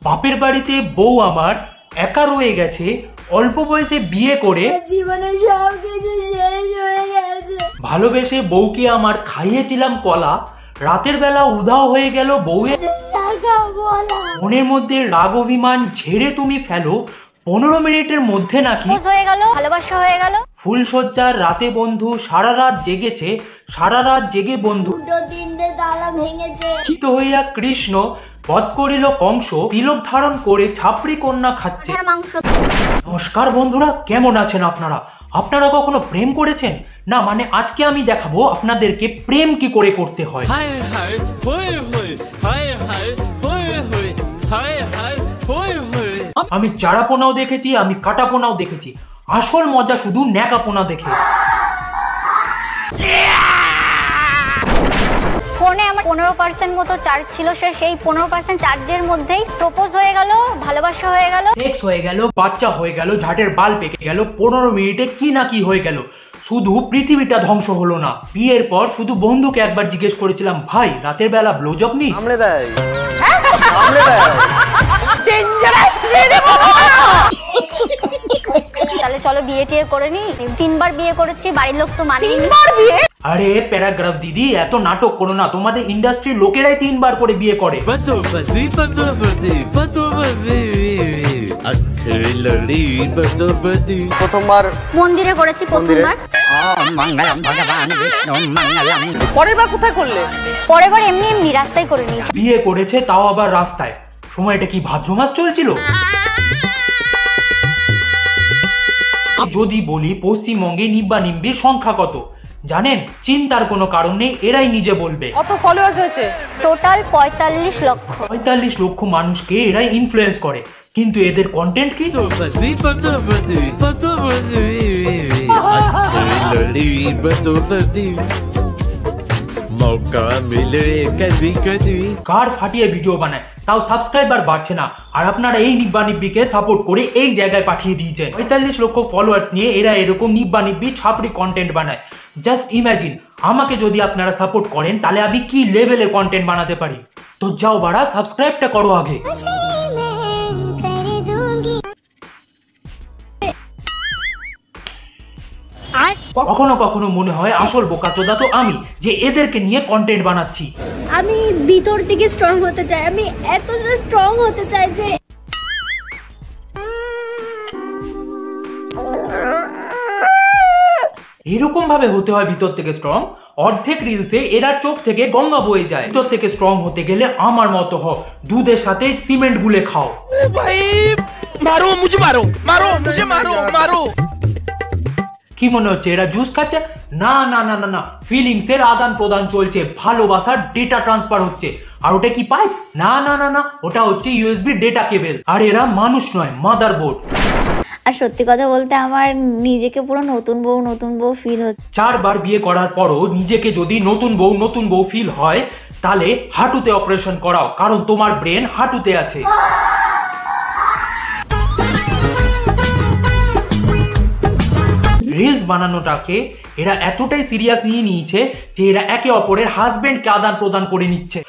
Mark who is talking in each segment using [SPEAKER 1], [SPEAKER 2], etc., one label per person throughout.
[SPEAKER 1] বাপের বাড়িতে বউ আমার একা রয়ে গেছে, অল্প বয়সে বিয়ে করে
[SPEAKER 2] জীবনে সবকিছু শেষ হয়ে গেছে।
[SPEAKER 1] ভালোবেসে বউকে আমার খাইয়েছিলাম কলা, রাতের বেলা উধাও হয়ে গেল বউয়ের। মনের মধ্যে রাগ অভিমান ঝেড়ে তুমি ফেলো, 15 মিনিটের মধ্যে নাকি
[SPEAKER 2] হয়ে গেল, ভালোবাসা হয়ে গেল।
[SPEAKER 1] ফুলশয্যার রাতে বন্ধু সারা রাত জেগেছে, সারা রাত জেগে বন্ধু
[SPEAKER 2] তিনটে তালা ভেঙেছে।
[SPEAKER 1] চিত হইয়া কৃষ্ণ বধ করিল কংস, তিলক ধারণ করে ছাপড়ি কন্যা খাচ্ছে। নমস্কার বন্ধুরা, কেমন আছেন আপনারা? আপনারা কখনো প্রেম করেছেন? না মানে আজকে আমি দেখাবো আপনাদেরকে প্রেম কি করে করতে হয়। আমি চারাপোনাও দেখেছি, আমি কাটাপোনাও দেখেছি, আসল মজা শুধু ন্যাকাপোনা দেখে।
[SPEAKER 2] ফোনে আমার 15% মতো চার্জ ছিল, সেই 15% চার্জের মধ্যেই প্রপোজ হয়ে গেল, ভালোবাসা হয়ে গেল,
[SPEAKER 1] সেক্স হয়ে গেল, বাচ্চা হয়ে গেল, ঝাটের বাল পেকে গেল, 15 মিনিটে কি না কি হয়ে গেল। শুধু পৃথিবীটা ধ্বংস হলো না। বিয়ের পর শুধু বন্ধুকে একবার জিজ্ঞেস করেছিলাম, ভাই রাতের বেলা ব্লোজব নিস?
[SPEAKER 2] তাহলে চলো বিয়ে টিয়ে করে নি। 3 বার বিয়ে করেছি, বাড়ির লোক তো মানেনি।
[SPEAKER 1] আরে প্যারাগ্রাফ দিদি, এত নাটক করো না, তোমাদের ইন্ডাস্ট্রির লোকেরাই 3 বার করে বিয়ে করে।
[SPEAKER 3] প্রথমবার
[SPEAKER 2] মন্দিরে করেছি, প্রথমবার।
[SPEAKER 4] পরের বার কোথায় করলে?
[SPEAKER 2] পরের বার এমনি এমনি রাস্তায় করে নিয়েছি।
[SPEAKER 1] বিয়ে করেছে তাও আবার রাস্তায়। সময়টা কি ভাদ্র মাস চলছিল? যদি বলি পশ্চিমবঙ্গে নিব্বা নিম্বির সংখ্যা কত জানেন? চিন্তার কোনো কারণ নেই, এরাই নিজে বলবে।
[SPEAKER 4] কত ফলোয়ার্স হয়েছে?
[SPEAKER 2] টোটাল 45 লক্ষ।
[SPEAKER 1] 45 লক্ষ মানুষকে এরাই ইনফ্লুয়েন্স করে, কিন্তু এদের কন্টেন্ট কি? কার ফাটিয়ে ভিডিও বানায়, তাও সাবস্ক্রাইবার বাড়ছে না, আর আপনারা এই নিব্বা নিব্বিকে সাপোর্ট করে এই জায়গায় পাঠিয়ে দিয়েছেন। 45 লক্ষ ফলোয়ার্স নিয়ে এরা এরকম নিব্বা নিব্বি ছাপড়ি কন্টেন্ট বানায়। জাস্ট ইমাজিন, আমাকে যদি আপনারা সাপোর্ট করেন তাহলে আমি কি লেভেলের কন্টেন্ট বানাতে পারি। তো যাও বাড়া, সাবস্ক্রাইবটা করো আগে। কখনো কখনো মনে হয় আসল বোকাচোদা তো আমি, যে এদেরকে নিয়ে কন্টেন্ট বানাচ্ছি।
[SPEAKER 2] আমি ভিতর থেকে স্ট্রং হতে চাই, আমি এতটা স্ট্রং হতে চাই যে
[SPEAKER 1] এরকম ভাবে হতে হয় ভিতর থেকে স্ট্রং। অর্ধেক রিলসে এরা চোখ থেকে গঙ্গা বয়ে যায়। ভিতর থেকে স্ট্রং হতে গেলে আমার মতো হ, দুধের সাথে সিমেন্ট গুলে খাও। কি মনে হচ্ছে এরা জুস খাচ্ছে? না না না না না, ফিলিংস এর আদান প্রদান চলছে, ভালোবাসার ডেটা ট্রান্সফার হচ্ছে। আর ওটা কি পাইপ? না না না না, ওটা হচ্ছে ইউএসবি ডেটা কেবল। আর এরা মানুষ নয়, মাদারবোর্ড।
[SPEAKER 2] আর সত্যি কথা বলতে আমার নিজেকে পুরো নতুন বউ ফিল হচ্ছে।
[SPEAKER 1] 4 বার বিয়ে করার পরও নিজেকে যদি নতুন বউ ফিল হয়, তাহলে হাঁটুতে অপারেশন করাও, কারণ তোমার ব্রেন হাঁটুতে আছে। রিলস বানানোটাকে এরা এতটাই সিরিয়াস নিয়ে নিয়েছে যে এরা একে অপরের হাজবেন্ডকে আদান প্রদান করে নিচ্ছে।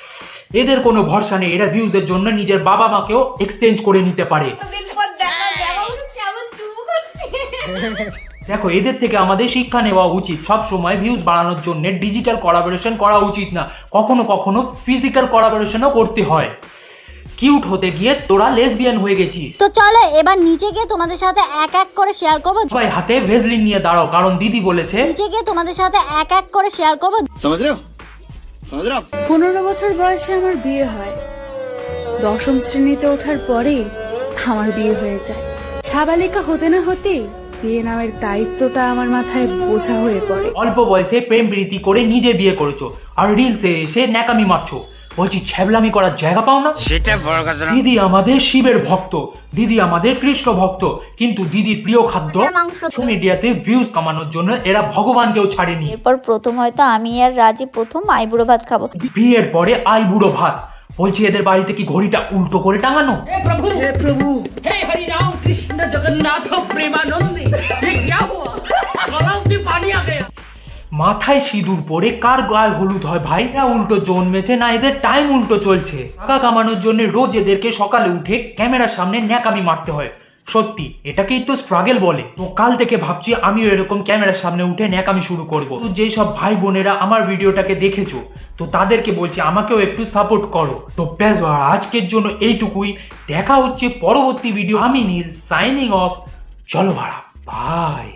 [SPEAKER 1] এদের কোনো ভরসা নেই, এরা ভিউজের জন্য নিজের বাবা মাকেও এক্সচেঞ্জ করে নিতে পারে। দেখো, এদের থেকে আমাদের শিক্ষা নেওয়া উচিত। সব সময় ভিউজ বাড়ানোর জন্য ডিজিটাল কোলাবোরেশন করা উচিত না, কখনো কখনো ফিজিক্যাল কোলাবোরেশনও করতে হয়। কিউট হতে গিয়ে তোরা লেসবিয়ান হয়ে গেছিস।
[SPEAKER 2] তো চলো এবার নিচে গিয়ে তোমাদের সাথে এক এক করে শেয়ার করব।
[SPEAKER 1] সবাই হাতে ভেজলিন নিয়ে দাঁড়াও, কারণ দিদি বলেছে
[SPEAKER 2] নিচে গিয়ে তোমাদের সাথে এক এক করে শেয়ার করব।
[SPEAKER 5] 15 বছর বয়সে আমার বিয়ে হয়। 10ম শ্রেণীতে ওঠার পরেই আমার বিয়ে হয়ে যায়। সাবালিকা হতে না হতেই বিয়ে নামের দায়িত্বটা আমার মাথায় বোঝা হয়ে পড়ে।
[SPEAKER 1] অল্প বয়সে প্রেম প্রীতি করে নিজে বিয়ে করেছো, আর রিলসে এসে ন্যাকামি মারছো। বলছি ছ্যাবলামি করার জায়গা পাও না? সেটা বড় কথা না। দিদি আমাদের শিবের ভক্ত, দিদি আমাদের কৃষ্ণ ভক্ত, কিন্তু দিদির প্রিয় খাদ্য সোশ্যাল মিডিয়াতে ভিউজ কামানোর জন্য এরা ভগবানকেও ছাড়েনি।
[SPEAKER 2] এরপর প্রথম হয়তো আমি আর রাজি প্রথম আইবুড়ো ভাত খাবো।
[SPEAKER 1] বিয়ের পরে আইবুড়ো ভাত। বলছি এদের বাড়িতে কি ঘড়িটা উল্টো করে টাঙানো?
[SPEAKER 4] হে প্রভু হে হরি রাম কৃষ্ণ জগন্নাথ প্রেমানন্দে, ये क्या हुआ? गलाव की पानी आ गया।
[SPEAKER 1] মাথায় সিঁদুর পরে কার গায়ে হলুদ হয় ভাই? এরা উল্টো জন্মেছে না এদের টাইম উল্টো চলছে? টাকা কামানোর জন্য রোজ এদেরকে সকালে উঠে ক্যামেরার সামনে ন্যাকামি মারতে হয়। সত্যি এটাকেই তো স্ট্রাগল বলে। তো কাল থেকে ভাবছি আমিও এরকম ক্যামেরার সামনে উঠে ন্যাকামি শুরু করব। তো যেই সব ভাই বোনেরা আমার ভিডিওটাকে দেখেছো তো তাদেরকে বলছি আমাকেও একটু সাপোর্ট করো। তো ব্যাস আজকের জন্য এইটুকুই, দেখা হচ্ছে পরবর্তী ভিডিও। আমি নীল সাইনিং অফ। চলো ভাড়া, বাই।